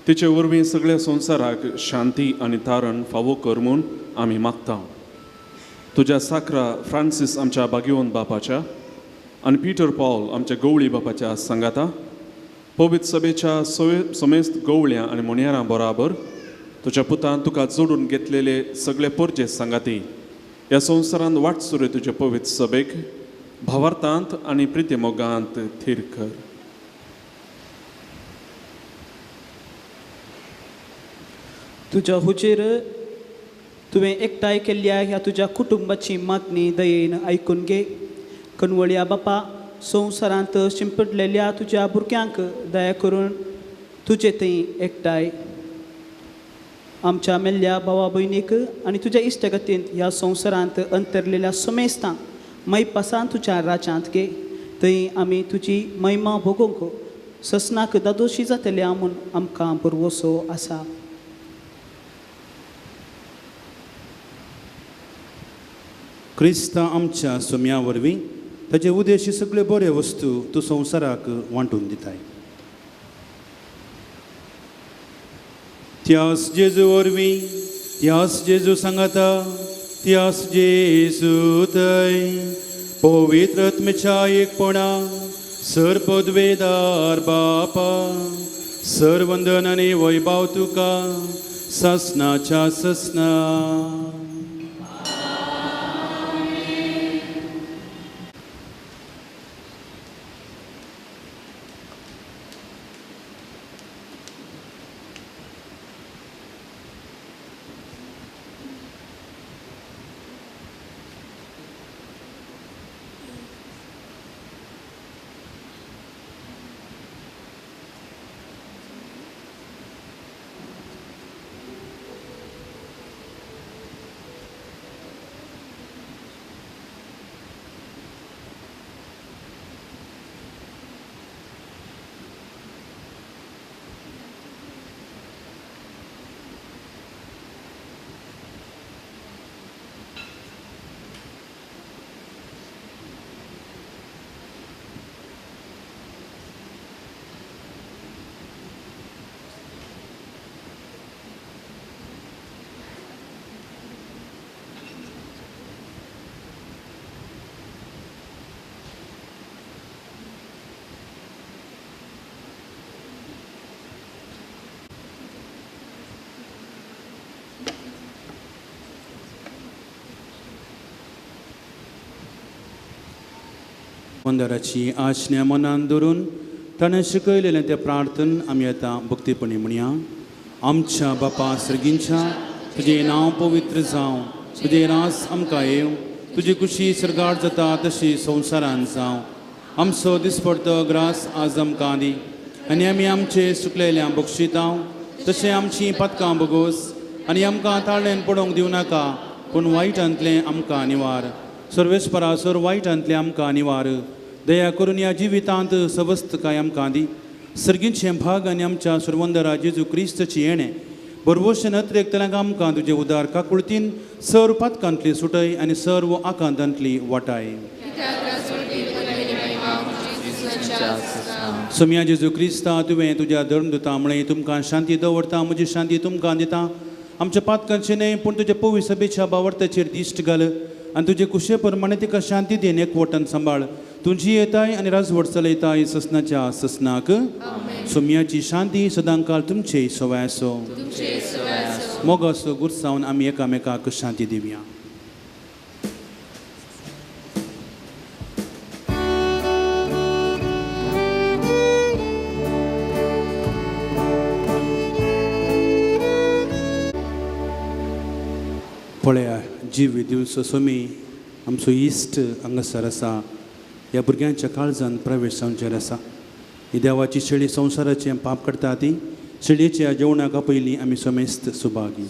तिचे वरवीं सगळ्या संवसाराक शांती आनी तारण फावो कर म्हूण आमी मागता. तुज्या साकरा फ्रांसीस आमच्या भाग्यवंत बापाच्या आनी पिटर पॉल आमच्या गवळी बापाच्या सांगाता पवित्र सभेच्या समेस्त गवळ्यां आनी मोन्यारां बराबर तुज्या पुतान तुका जोडून घेतलेले सगळे परजे सांगाती ह्या संवसारांत वाटसुरे तुजे पवित्र सभेक भावार्थांत आनी प्रिते मोगांत थीर कर. तुज्या हुचेर तुवें एकठांय केल्ल्या ह्या तुज्या कुटुंबाची मागणी दयेन आयकून घे. कणवळ्या बापा, संवसारांत शिंपडलेल्या तुज्या भुरग्यांक दया करून तुजे थंय एकठांय आमच्या मेल्ल्या भावा भयणीक आनी तुज्या इश्टगतींत ह्या संवसारांत अंतरलेल्या समेस्तांक मैपासान तुज्या राज्यांत घे. थंय आमी तुजी महिमा भोगूंक ससनाक दादोशी जातल्या म्हूण आमकां बरवसो आसा. क्रिस्तां आमच्या सोम्या वरवीं ताचे उद्देशी सगळे बरे वस्तू तूं संवसाराक वांटून दिताय. त्यास जेजू वरवीं त्यास जेजू सांगाता त्यास जेजू थंय पवित्र आत्मेच्या एकपणा सर पदवेदार बापा सर वंदन आनी वैभव तुका ससनाच्या ससना. वंदराची आशण्या मनान दवरून ताणें शिकयलेलें तें प्रार्थन आमी आतां भक्तीपणी म्हणया. आमच्या बापा सर्गींच्या तुजें नांव पवित्र जावं, तुजें रास आमकां येव, तुजी कुशी सरगार जाता तशी संवसारांत जावं. आमचो दिसपडटो ग्रास आज आमकां दी, आनी आमी आमचे सुकलेल्यांक बक्षितांव, तशें आमचीं पथकां बोगोस आनी आमकां ताळ्ळेन पडोवंक दिवं नाका, पूण वायटांतलें आमकां निवार. सर्वेस्परासोर वायटांतलें आमकां निवार. दया करून ह्या जिवितांत सवस्त काय आमकां दी. सर्गींचें भाग आनी आमच्या सुरवंदरा जेजू क्रिस्ताची येणें बरोवशें नत्रेकतल्यांक आमकां तुजे उदार काकुळतीन सर्व पातकांतली सुटय आनी सर्व आकांतांतली वाटाय. सोम्या जेजू क्रिस्ता तुवें तुज्या धर्मदुता म्हळें तुमकां शांती दवरता, म्हजी शांती तुमकां दिता. आमच्या पातकांचें न्हय पूण तुज्या पवित्र सभेच्या बावर्ताचेर दिश्ट घाल आनी तुजे कुशे प्रमाणे तिका शांती देन एकवटान सांबाळ. तुजी येताय आनी राजवट चलयताय ससनाच्या ससनाक. सोम्याची शांती सदांकाळ तुमचे सवाय आसो. मोगासो गुरसावन आमी एकामेकाक शांती दिवया. पळया जीव दिवस सोमी आमचो इश्ट हांगासर आसा, ह्या भुरग्यांच्या काळजांत प्रवेश जावचेर आसा. ही देवाची शेळी संवसाराचें पाप करता ती शेळयेच्या जेवणाका पयलीं आमी समेस्त Subhagi.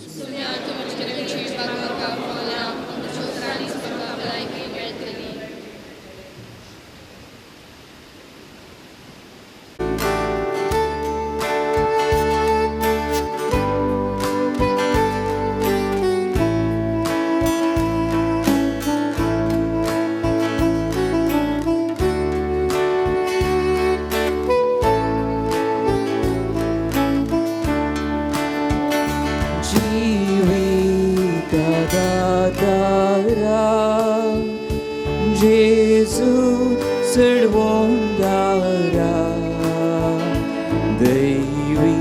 Jesu sirvondara Devi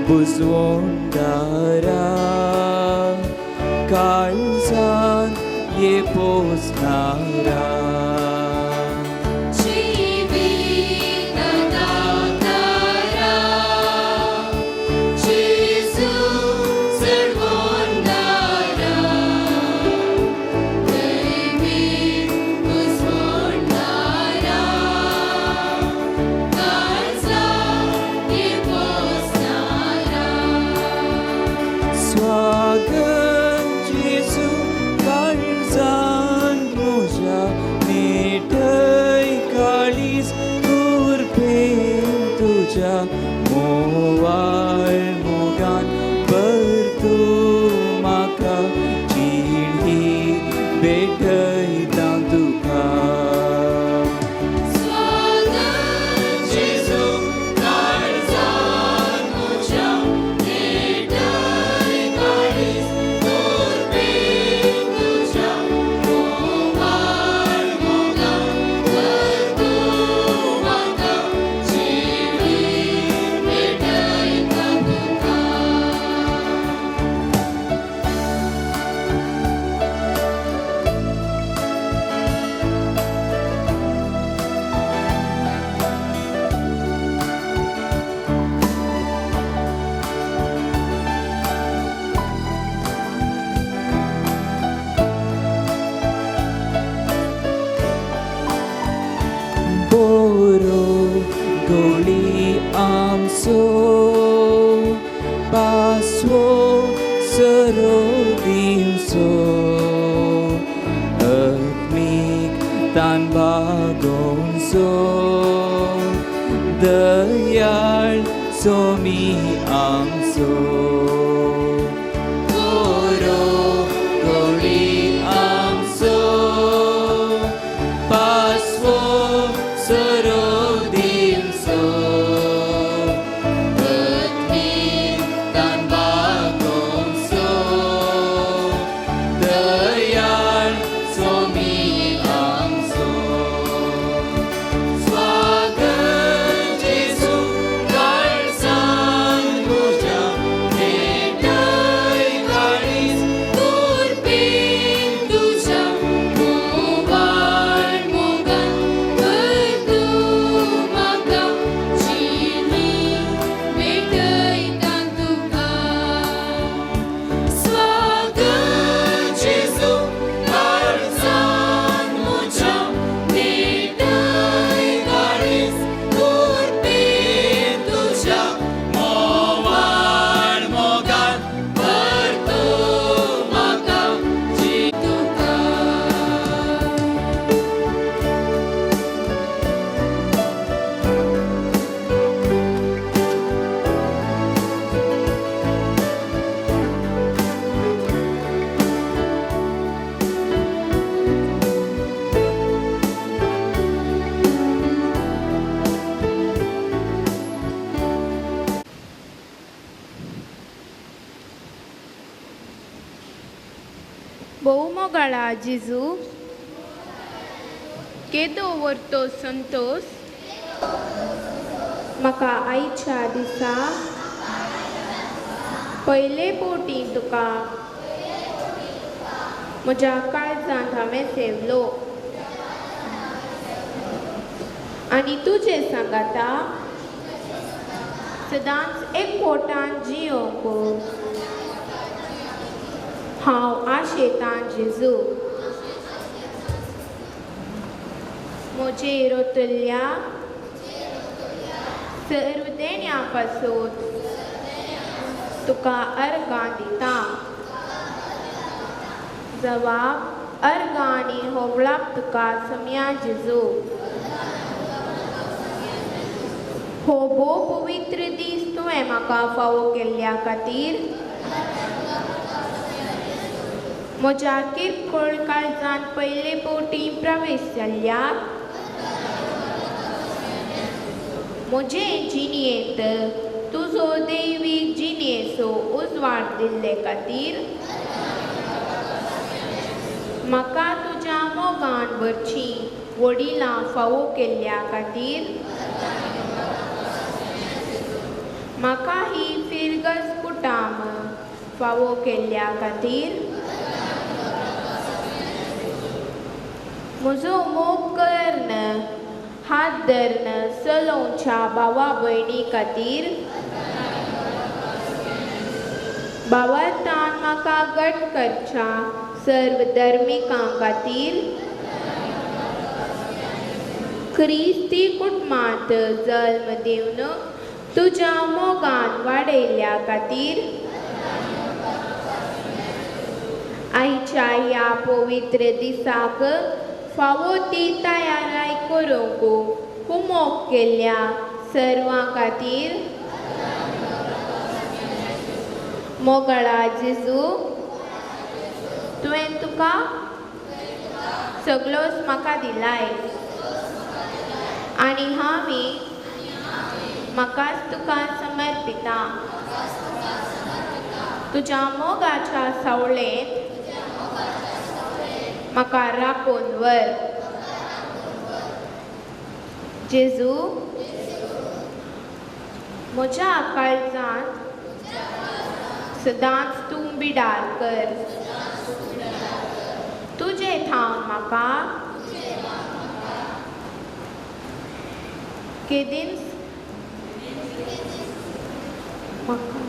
buzvondara Kalzan ye posnara मोवाळ मोगान परतू म्हाका चिडी भेटयता तुका गोळी आमचो पासवो सरो दिवचो आत्मीक तान बागोवचो दयाळ सोमी आमचो गोळी आमचो पासवो सरो Jesu, God, Son, Buddha, भोव मोगाळा जेजू केदो व्हरतो संतोष म्हाका आयच्या दिसा पयले पोटी तुका म्हज्या काळजांत हांवें सेवलो आनी तुजे सांगाता सदांच एकवटान जियोंक हांव आशेतां जेजू म्हजे रोतल्या सर्व देण्या पासून तुका अर्गां दिता जबाब अर्गां आनी होवळाक तुका सम्या जेजू हो भोव पवित्र दीस तुवें म्हाका फावो केल्ल्या खातीर म्हज्या किरकोळ काळजांत पयले पोटी प्रवेश जाल्ल्याक म्हजे जिणेंत तुजो दैवीक जिणेचो उजवाड दिल्ले खातीर म्हाका तुज्या मोगान भरची वडिलां फावो केल्ल्या खातीर म्हाका ही फिरगज कुटाम फावो केल्ल्या खातीर म्हजो मोग कर्ण हात धरण चलोवच्या भावा भयणी खातीर भावार्थान म्हाका घट करच्या सर्व धर्मिकां खातीर क्रिस्ती कुटुंबांत जल्म दिवन तुज्या मोगान वाडयल्ल्या खातीर आयच्या ह्या पवित्र दिसाक फावो ती तयाराय करूंक कुमोग केल्ल्या सर्वां खातीर मोगाळा जेजू तुवें तुका सगळोच म्हाका दिलाय आनी हांवें म्हाकाच तुका समर्पिता तुज्या मोगाच्या सावळेंत म्हाका राखून व्हर जेजू म्हज्या काळजांत सदांच तूं बिडार कर तुजे ठाव म्हाका केदीन म्हाका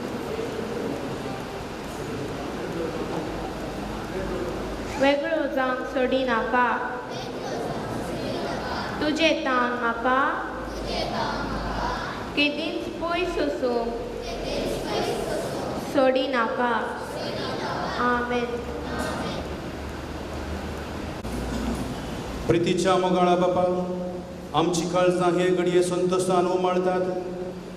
वेगळो जावंक सोडिनाका तुजे तान म्हाका केदींच पयस वचूंक सोडिनाका आमेन. प्रितीच्या मोगाळा बापा आमची काळजां हे घडये संतोशान उमाळतात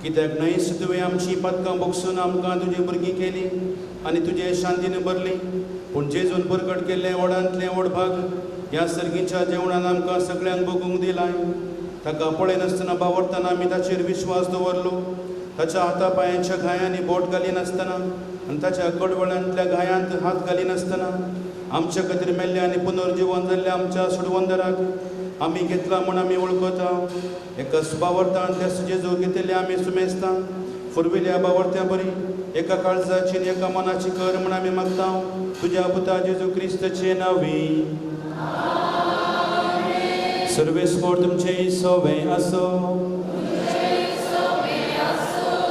कित्याक न्हयस तुवें आमची पदकां भोगसून आमकां तुजी भुरगीं केली आनी तुजे शांतीन भरली पूण जेजून परगट केल्ले व्हडांतले व्हड भाग ह्या सर्गीच्या जेवणान आमकां सगळ्यांक भोगूंक दिलाय. ताका पळयनासतना बावरतना आमी ताचेर विश्वास दवरलो. ताच्या हाता पांयाच्या घायांनी बोट घालिनासतना आनी ताच्या कडवळ्यांतल्या घायांत हात घालिनासतना आमच्या खातीर मेल्ले आनी पुनर्जीवन जाल्ल्या आमच्या सुडवंदराक आमी घेतला म्हूण आमी वळखता. एका सुबावर्तान त्या जेजू घेतिल्ले आमी सुमेस्ता फुरविल्या बावर्त्या बरी एका काळजाची आनी एका मनाची कर म्हूण आमी मागता तुज्या पुता जेजू क्रिस्ताचे नांवी. सर्वेस्पोर तुमचे सोवे आसो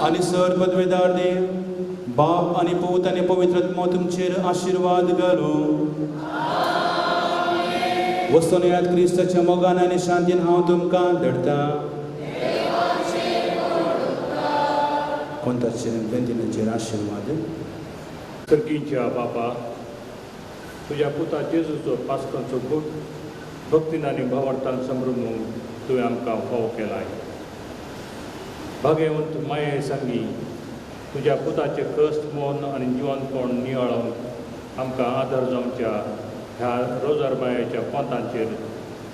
आनी सर पदवेदार देव बाप आनी पूत आनी पवित्र आत्मो तुमचेर आशिर्वाद घालूं. वचून येयात क्रिस्ताच्या मोगान आनी शांतीन हांव तुमकां धाडटा. कोणताचेर बेंदिनाचेर आशिर्वाद. सर्गीच्या बापा तुज्या पुता जेजूचो पासकांचो गूट भक्तीन आनी भावार्थान समरुंक तुवें आमकां फावो केलाय. भाग्यवंत माये सांगी तुज्या पुताचे कश्ट मोन आनी जिवनपण नियाळोवन आमकां आदार जावच्या ह्या रोजार मायाच्या पंथांचेर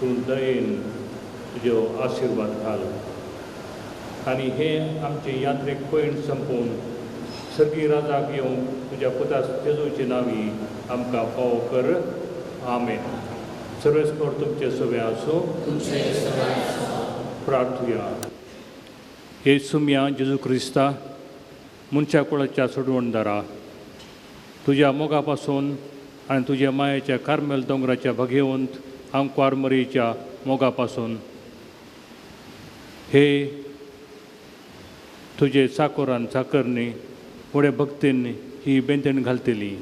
तूं दयेन तुजो आशिर्वाद घाल आनी हे आमचे यात्रेक पैण संपोवन सर्गी राजाक येवंक तुज्या पुता जेजूचे नांवी आमकां फावो कर. आमेन. सर्वेस्पर तुमचे सवे आसो. प्रार्थुया. येसुम्या जेजू क्रिस्ता मनशा कुळाच्या सोडवणदारा, तुज्या मोगा पासून आनी तुज्या मायेच्या कार्मेल दोंगराच्या भगेवंत आमकार मरीच्या मोगा पासून हे तुजे चाकोरान चाकरनी फुडें भक्तीन ही बेंतेण घालतली.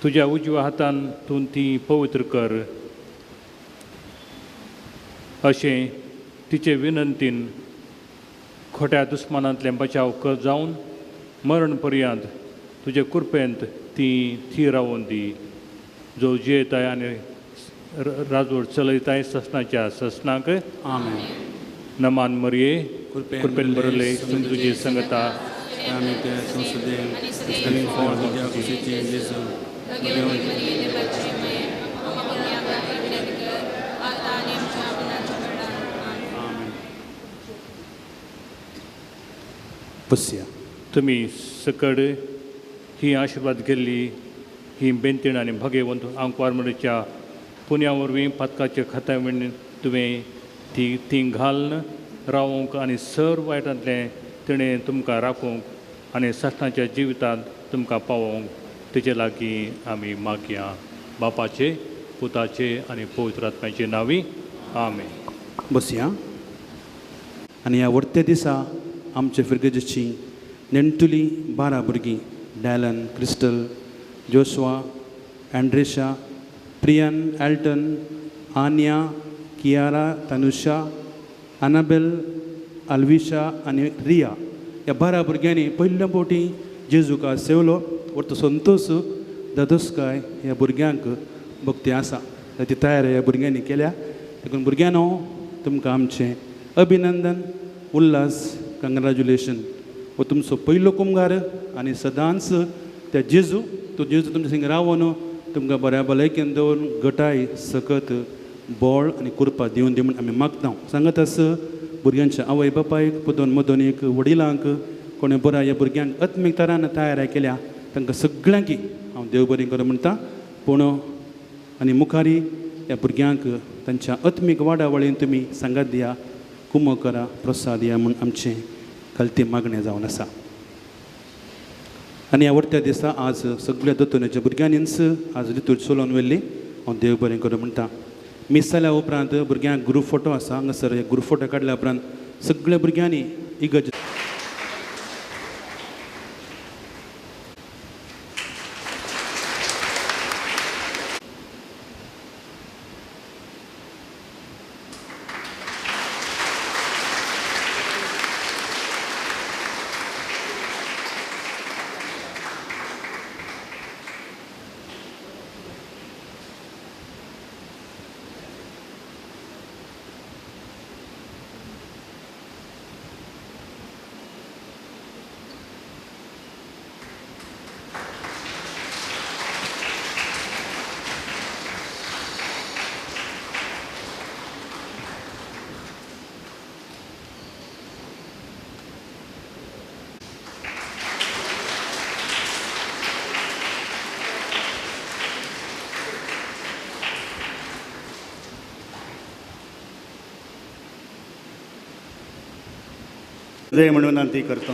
तुज्या उजव्या हातान तूं ती पवित्र कर अशें तिचे विनंतीन खोट्या दुस्मानांतल्यान बचाव कर जावन मरण पर्यंत तुजे कृपेंत ती थी रावून दी. जो जियेताय आनी राजवट चलयताय ससनाच्या ससनाक. आमेन. नमान मरये कृपेन बरले तुझी संगता आमी त्या संसदेन आनी फॉर तुज्या खुशीचे जेजू बसया. तुमी सकड ही आशिर्वाद केल्ली ही बेंतीण आनी भगेवंत आंकवार मडीच्या पुण्या वरवीं पदकाचे खाता म्हणून तुवें ती घालन रावूंक आनी सर वायटांतलें तिणें तुमकां राखूंक आनी ससनाच्या जिवितांत तुमकां पावोवंक तेजे लागीं आमी मागया. बापाचे, पुताचे आनी पवित्र आत्म्याचे नांवी. आमेन. बसया. आनी ह्या वर्त्या दिसा आमच्या फिरगेजीची नेणटुली 12 भुरगीं Dylan, Crystal, Joshua, Andresha, Priyan, Elton, Anya, Kiara, Tanusha, Annabel, Alvisha आनी रिया ह्या 12 भुरग्यांनी पयल्या फावटी जेजूका सेवलो. वर्त संतोश दादोसकाय ह्या भुरग्यांक भक्ती आसा ती तयार ह्या भुरग्यांनी केल्या. देखून भुरग्यांनो तुमकां आमचें अभिनंदन, उल्हास, कंग्रॅच्युलेशन. हो तुमचो पयलो कुंभार आनी सदांच त्या जेजू तुमचे थिंग रावून तुमकां बऱ्या भलायकेन दवरून गटाय सकत बोळ आनी कृपा दिवन दी म्हूण आमी मागता. सांगत आस भुरग्यांच्या आवय बापायक, पुतोन मदोनीक, वडिलांक कोणें बऱ्या ह्या भुरग्यांक आत्मीक तरान तयार केल्या तांकां सगळ्यांकी हांव देव बरें करूं म्हणटा. पूण आनी मुखारी ह्या भुरग्यांक तांच्या आत्मीक वाडावळीन तुमी सांगात दिया, कुमो करा, प्रोत्साह दिया म्हूण आमचें खालती मागणें जावन आसा. आनी ह्या वर्त्या दिसा आज सगळ्या दोतोराच्या भुरग्यांनीच आज रितूर चलोवन व्हेल्ली. हांव देव बरें करूं म्हणटा. मिस जाल्या उपरांत भुरग्यांक ग्रूप फोटो आसा. हांगासर हे ग्रूप फोटो काडल्या उपरांत सगळ्या भुरग्यांनी इगर्ज जय म्हणून विनंती करतो.